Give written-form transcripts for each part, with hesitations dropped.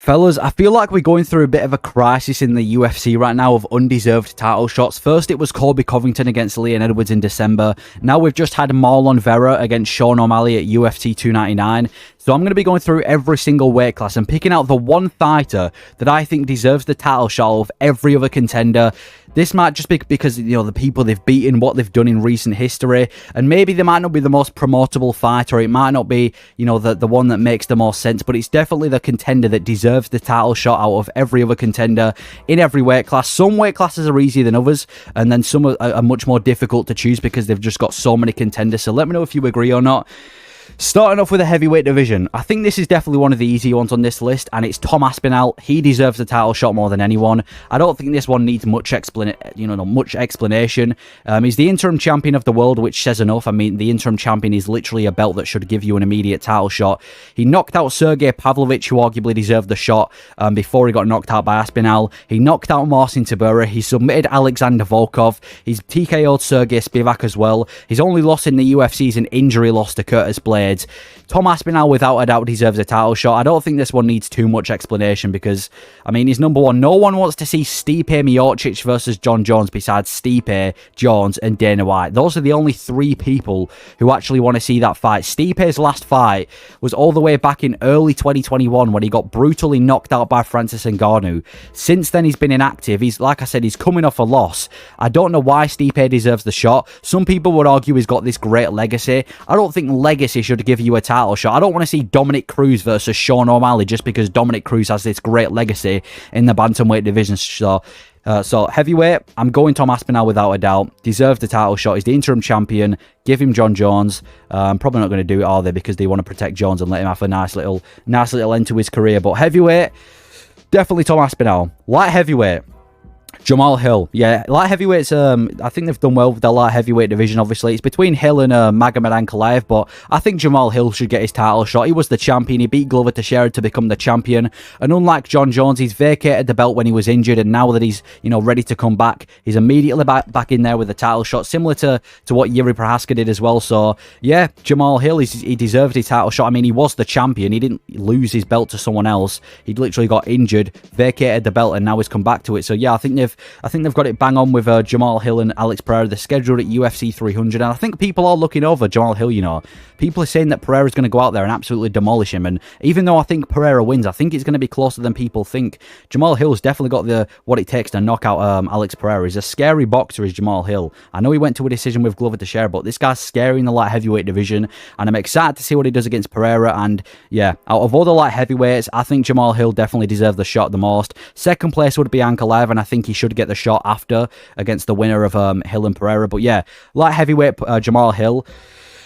Fellas, I feel like we're going through a bit of a crisis in the UFC right now of undeserved title shots. First, it was Colby Covington against Leon Edwards in December. Now we've just had Marlon Vera against Sean O'Malley at UFC 299. So I'm going to be going through every single weight class and picking out the one fighter that I think deserves the title shot of every other contender. This might just be because, you know, the people they've beaten, what they've done in recent history, and maybe they might not be the most promotable fighter. It might not be, you know, the one that makes the most sense, but it's definitely the contender that deserves the title shot out of every other contender in every weight class. Some weight classes are easier than others, and then some are much more difficult to choose because they've just got so many contenders. So let me know if you agree or not. Starting off with the heavyweight division, I think this is definitely one of the easy ones on this list, and it's Tom Aspinall. He deserves the title shot more than anyone. I don't think this one needs much explanation. He's the interim champion of the world, which says enough. I mean, the interim champion is literally a belt that should give you an immediate title shot. He knocked out Sergey Pavlovich, who arguably deserved the shot before he got knocked out by Aspinall. He knocked out Marcin Tybura. He submitted Alexander Volkov. He's TKO'd Sergey Spivak as well. His only loss in the UFC is an injury loss to Curtis Blades. Tom Aspinall, without a doubt, deserves a title shot. I don't think this one needs too much explanation because, I mean, he's number one. No one wants to see Stipe Miocic versus John Jones besides Stipe, Jones, and Dana White. Those are the only three people who actually want to see that fight. Stipe's last fight was all the way back in early 2021 when he got brutally knocked out by Francis Ngannou. Since then, he's been inactive. He's, like I said, he's coming off a loss. I don't know why Stipe deserves the shot. Some people would argue he's got this great legacy. I don't think legacy should give you a title shot. I don't want to see Dominic Cruz versus Sean O'Malley just because Dominic Cruz has this great legacy in the bantamweight division. So heavyweight, I'm going Tom Aspinall without a doubt. Deserves the title shot. He's the interim champion. Give him John Jones. I'm probably not going to do it, are they? Because they want to protect Jones and let him have a nice little end to his career. But heavyweight, definitely Tom Aspinall. Light heavyweight, Jamal Hill. Yeah, light heavyweights, I think they've done well with their light heavyweight division, obviously. It's between Hill and Magomed Ankalaev, but I think Jamal Hill should get his title shot. He was the champion. He beat Glover Teixeira to become the champion. And unlike John Jones, he's vacated the belt when he was injured, and now that he's, you know, ready to come back, he's immediately back in there with the title shot, similar to what Yuri Prohaska did as well. So, yeah, Jamal Hill, he deserves his title shot. I mean, he was the champion. He didn't lose his belt to someone else. He literally got injured, vacated the belt, and now he's come back to it. So, yeah, I think they've got it bang on with Jamal Hill and Alex Pereira. They're scheduled at UFC 300, and I think people are looking over Jamal Hill, you know. People are saying that Pereira's going to go out there and absolutely demolish him, and even though I think Pereira wins, I think it's going to be closer than people think. Jamal Hill's definitely got what it takes to knock out Alex Pereira. He's a scary boxer, is Jamal Hill. I know he went to a decision with Glover Teixeira, but this guy's scary in the light heavyweight division, and I'm excited to see what he does against Pereira. And yeah, out of all the light heavyweights, I think Jamal Hill definitely deserves the shot the most. Second place would be Ankalaev, and I think he should get the shot after against the winner of Hill and Pereira. But yeah, light heavyweight, Jamal Hill.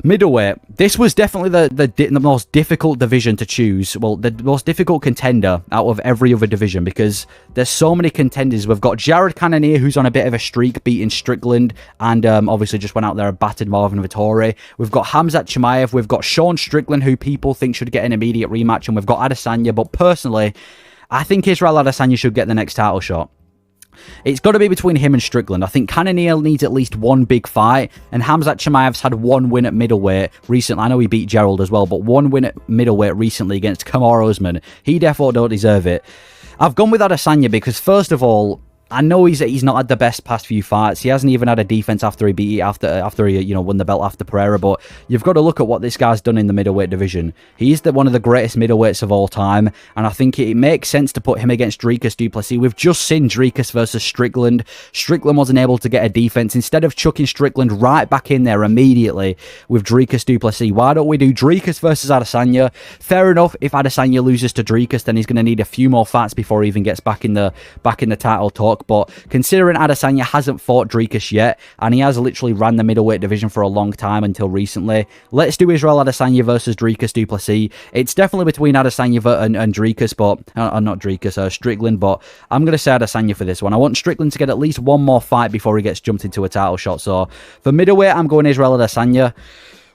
Middleweight, this was definitely the most difficult division to choose. Well, the most difficult contender out of every other division because there's so many contenders. We've got Jared Cannonier, who's on a bit of a streak, beating Strickland, and obviously just went out there and battered Marvin Vettori. We've got Khamzat Chimaev. We've got Sean Strickland, who people think should get an immediate rematch, and we've got Adesanya. But personally, I think Israel Adesanya should get the next title shot. It's got to be between him and Strickland. I think Cannonier needs at least one big fight, and Khamzat Chimaev's had one win at middleweight recently. I know he beat Gerald as well, but one win at middleweight recently against Kamaru Usman. He definitely don't deserve it. I've gone with Adesanya because, first of all, I know he's not had the best past few fights. He hasn't even had a defense after he beat after he won the belt after Pereira. But you've got to look at what this guy's done in the middleweight division. He's one of the greatest middleweights of all time, and I think it makes sense to put him against Dricus du Plessis. We've just seen Dricus versus Strickland. Strickland wasn't able to get a defense. Instead of chucking Strickland right back in there immediately with Dricus du Plessis, why don't we do Dricus versus Adesanya? Fair enough. If Adesanya loses to Dricus, then he's going to need a few more fights before he even gets back in the title talk. But considering Adesanya hasn't fought Dricus yet, and he has literally ran the middleweight division for a long time until recently, let's do Israel Adesanya versus Dricus du Plessis. It's definitely between Adesanya and Dricus, but not Dricus, Strickland. But I'm going to say Adesanya for this one. I want Strickland to get at least one more fight before he gets jumped into a title shot. So for middleweight, I'm going Israel Adesanya.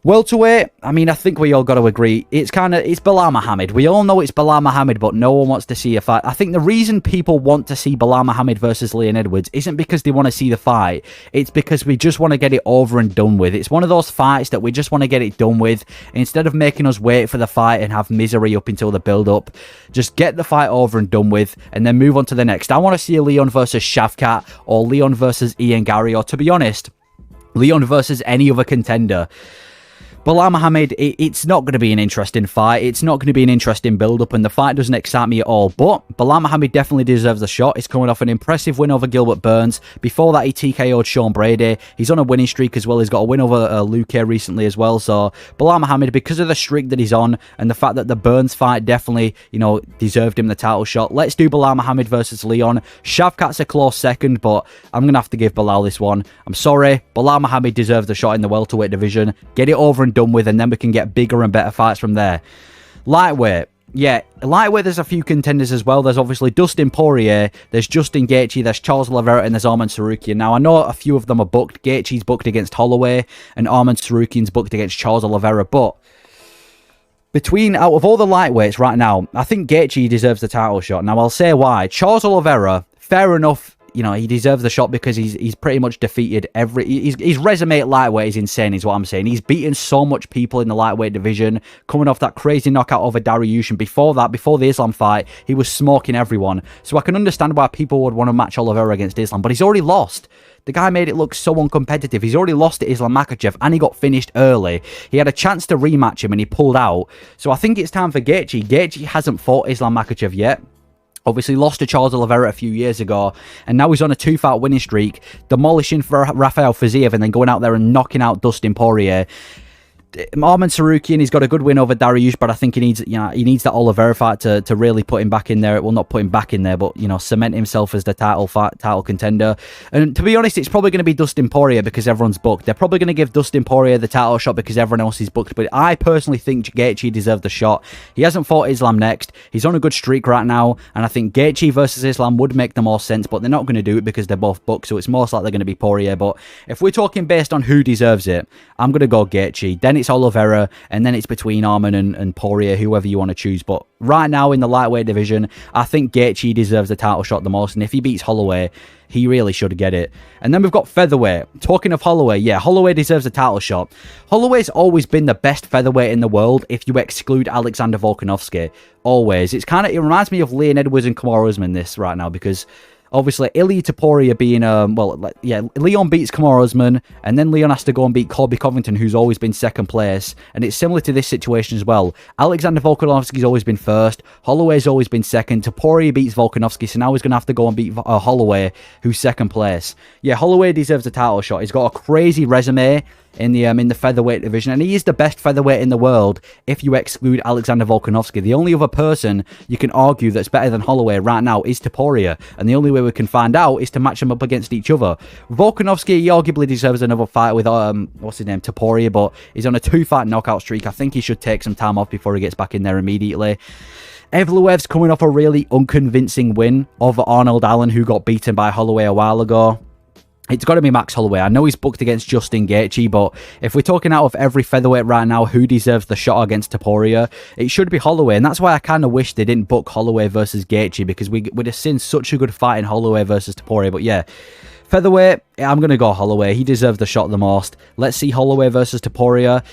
Welterweight, I mean, I think we all got to agree, it's Belal Muhammad. We all know it's Belal Muhammad, but no one wants to see a fight. I think the reason people want to see Belal Muhammad versus Leon Edwards isn't because they want to see the fight. It's because we just want to get it over and done with. It's one of those fights that we just want to get it done with. Instead of making us wait for the fight and have misery up until the build-up, just get the fight over and done with, and then move on to the next. I want to see a Leon versus Shavkat, or Leon versus Ian Gary, or to be honest, Leon versus any other contender. Belal Muhammad, it's not going to be an interesting fight. It's not going to be an interesting build-up, and the fight doesn't excite me at all. But Belal Muhammad definitely deserves a shot. He's coming off an impressive win over Gilbert Burns. Before that, he TKO'd Sean Brady. He's on a winning streak as well. He's got a win over Luke recently as well. So Belal Muhammad, because of the streak that he's on, and the fact that the Burns fight definitely, you know, deserved him the title shot, let's do Belal Muhammad versus Leon. Shavkat's a close second, but I'm going to have to give Belal this one. I'm sorry. Belal Muhammad deserves a shot in the welterweight division. Get it over and done with, and then we can get bigger and better fights from there. Lightweight. Yeah, lightweight, there's a few contenders as well. There's obviously Dustin Poirier, there's Justin Gaethje, there's Charles Oliveira, and there's Arman Tsarukyan. Now, I know a few of them are booked. Gaethje's booked against Holloway, and Arman Tsarukyan's booked against Charles Oliveira, but out of all the lightweights right now, I think Gaethje deserves the title shot. Now, I'll say why. Charles Oliveira, fair enough, you know, he deserves the shot because he's pretty much defeated his resume at lightweight is insane, is what I'm saying. He's beaten so much people in the lightweight division, coming off that crazy knockout over Dariush, and before the Islam fight, he was smoking everyone. So I can understand why people would want to match Oliveira against Islam, but he's already lost. The guy made it look so uncompetitive. He's already lost to Islam Makhachev, and he got finished early. He had a chance to rematch him, and he pulled out. So I think it's time for Gaethje. Gaethje hasn't fought Islam Makhachev yet. Obviously lost to Charles Oliveira a few years ago, and now he's on a 2-fight winning streak, demolishing for Rafael Fiziev and then going out there and knocking out Dustin Poirier. Arman Tsarukyan, he's got a good win over Dariush, but I think he needs that Oliveira fight to really put him back in there. Well, not put him back in there, but, you know, cement himself as the title contender. And to be honest, it's probably going to be Dustin Poirier because everyone's booked. They're probably going to give Dustin Poirier the title shot because everyone else is booked. But I personally think Gaethje deserves the shot. He hasn't fought Islam next. He's on a good streak right now, and I think Gaethje versus Islam would make the most sense, but they're not going to do it because they're both booked, so it's most likely going to be Poirier. But if we're talking based on who deserves it, I'm going to go Gaethje. Then it's Oliveira, and then it's between Arman and Poirier, whoever you want to choose. But right now in the lightweight division, I think Gaethje deserves the title shot the most, and if he beats Holloway, he really should get it. And then we've got featherweight. Talking of Holloway, yeah, Holloway deserves a title shot. Holloway's always been the best featherweight in the world if you exclude Alexander Volkanovski. Always. It reminds me of Leon Edwards and Kamaru Usman this right now, because obviously, Ilia Topuria being, Leon beats Kamaru Usman, and then Leon has to go and beat Colby Covington, who's always been second place. And it's similar to this situation as well. Alexander Volkanovski's always been first. Holloway's always been second. Topuria beats Volkanovski, so now he's going to have to go and beat Holloway, who's second place. Yeah, Holloway deserves a title shot. He's got a crazy resume in the featherweight division, and he is the best featherweight in the world if you exclude Alexander Volkanovski. The only other person you can argue that's better than Holloway right now is Topuria, and the only way we can find out is to match them up against each other. Volkanovski, he arguably deserves another fight with Topuria, but he's on a 2-fight knockout streak. I think he should take some time off before he gets back in there immediately. Evloev's coming off a really unconvincing win over Arnold Allen, who got beaten by Holloway a while ago. It's got to be Max Holloway. I know he's booked against Justin Gaethje, but if we're talking out of every featherweight right now, who deserves the shot against Topuria, it should be Holloway. And that's why I kind of wish they didn't book Holloway versus Gaethje, because we'd have seen such a good fight in Holloway versus Topuria. But yeah, featherweight, I'm going to go Holloway. He deserves the shot the most. Let's see Holloway versus Topuria.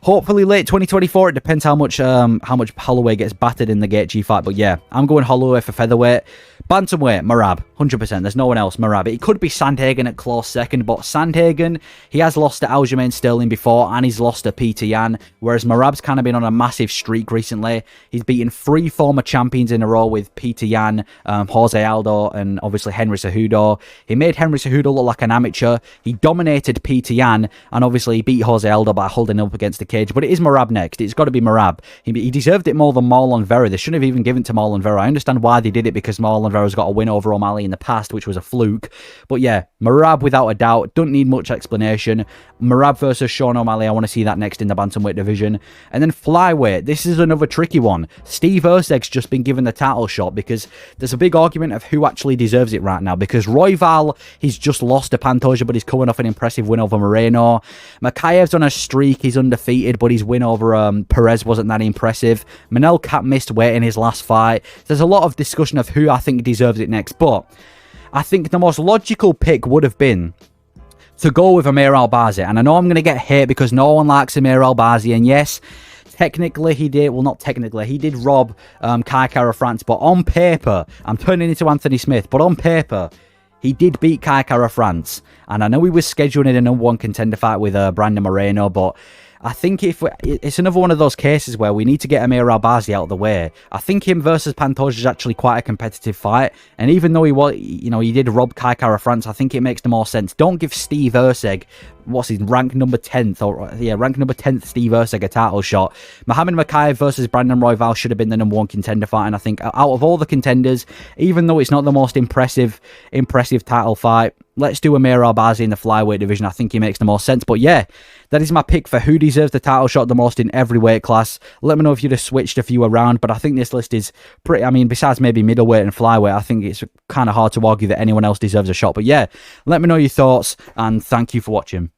Hopefully late 2024. It depends how much Holloway gets battered in the Gaethje fight. But yeah, I'm going Holloway for featherweight. Bantamweight, Merab, 100%. There's no one else. Merab. It could be Sandhagen at close second, but Sandhagen, he has lost to Aljamain Sterling before, and he's lost to Peter Yan, whereas Merab's kind of been on a massive streak recently. He's beaten 3 former champions in a row with Peter Yan, Jose Aldo, and obviously Henry Cejudo. He made Henry Cejudo look like an amateur. He dominated Peter Yan, and obviously he beat Jose Aldo by holding up against the cage, but it is Merab next. It's got to be Merab. He deserved it more than Marlon Vera. They shouldn't have even given it to Marlon Vera. I understand why they did it, because Marlon Vera's got a win over O'Malley in the past, which was a fluke. But yeah, Merab without a doubt. Don't need much explanation. Merab versus Sean O'Malley. I want to see that next in the bantamweight division. And then flyweight. This is another tricky one. Steve Erceg's just been given the title shot because there's a big argument of who actually deserves it right now. Because Royval, he's just lost to Pantoja, but he's coming off an impressive win over Moreno. Makayev's on a streak. He's undefeated, but his win over Perez wasn't that impressive. Manel Kape missed weight in his last fight. There's a lot of discussion of who I think deserves it next, but I think the most logical pick would have been to go with Amir Albazi. And I know I'm going to get hate because no one likes Amir Albazi, and yes, technically he did, well, not technically, he did rob Kai Kara France, but on paper, I'm turning into Anthony Smith, but on paper, he did beat Kai Kara France. And I know he was scheduled in a #1 contender fight with Brandon Moreno, but I think it's another one of those cases where we need to get Amir Albazi out of the way. I think him versus Pantoja is actually quite a competitive fight, and even though he did rob Kai Kara France, I think it makes the more sense. Don't give Steve Erceg, what's his rank number 10th, or yeah, rank number 10th Steve Erceg a title shot. Mohamed Makayev versus Brandon Royval should have been the #1 contender fight, and I think out of all the contenders, even though it's not the most impressive title fight, let's do Amir Albazi in the flyweight division. I think he makes the most sense. But yeah, that is my pick for who deserves the title shot the most in every weight class. Let me know if you'd have switched a few around, but I think this list is pretty, I mean, besides maybe middleweight and flyweight, I think it's kind of hard to argue that anyone else deserves a shot. But yeah, let me know your thoughts, and thank you for watching.